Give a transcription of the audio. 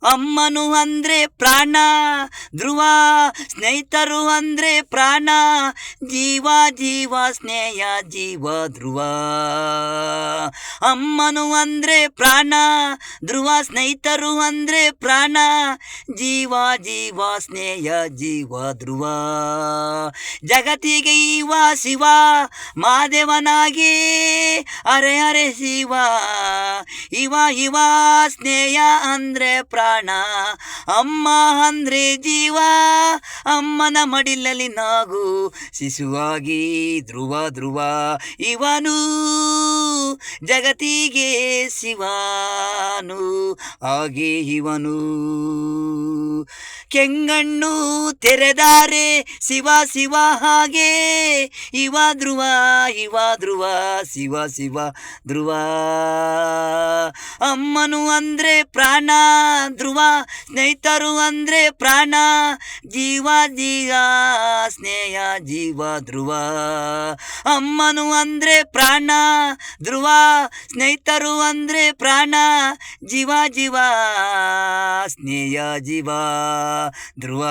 ಅಮ್ಮನು ಅಂದ್ರೆ ಪ್ರಾಣ, ಧ್ರುವ ಸ್ನೇಹಿತರು ಅಂದ್ರೆ ಪ್ರಾಣ, ಜೀವ ಜೀವ ಸ್ನೇಹ ಜೀವ ಧ್ರುವ. ಅಮ್ಮನು ಅಂದ್ರೆ ಪ್ರಾಣ, ಧ್ರುವ ಸ್ನೇಹಿತರು ಅಂದ್ರೆ ಪ್ರಾಣ, ಜೀವ ಜೀವ ಸ್ನೇಹ ಜೀವ ಧ್ರುವ. ಜಗತ್ತಿಗೆ ಇವ ಶಿವ ಮಾದೇವನಾಗಿ, ಅರೆ ಅರೆ ಶಿವ ಇವ ಇವ ಸ್ನೇಹ ಅಂದ್ರೆ ಪ್ರಾಣ, ಅಮ್ಮ ಅಂದ್ರೆ ಜೀವ, ಅಮ್ಮನ ಮಡಿಲಲ್ಲಿ ನಾಗು ಶಿಶುವಾಗಿ ಧ್ರುವ ಧ್ರುವ. ಇವನು ಜಗತ್ತಿಗೆ ಶಿವನು, ಹಾಗೆ ಇವನು ಕೆಂಗಣ್ಣು ತೆರೆದಾರೆ ಶಿವ ಶಿವ ಹಾಗೆ, ಇವ ಧ್ರುವ ಇವ ಧ್ರುವ ಶಿವ ಶಿವ ಧ್ರುವ. ಅಮ್ಮನು ಅಂದ್ರೆ ಪ್ರಾಣ, ಧ್ರುವ ಸ್ನೇಹಿತರು ಅಂದ್ರೆ ಪ್ರಾಣ, ಜೀವ ಜೀವ ಸ್ನೇಹ ಜೀವ ಧ್ರುವ. ಅಮ್ಮನು ಅಂದ್ರೆ ಪ್ರಾಣ, ಧ್ರುವ ಸ್ನೇಹಿತರು ಅಂದ್ರೆ ಪ್ರಾಣ, ಜೀವ ಜೀವ ಸ್ನೇಹ ಜೀವ ಧ್ರುವ.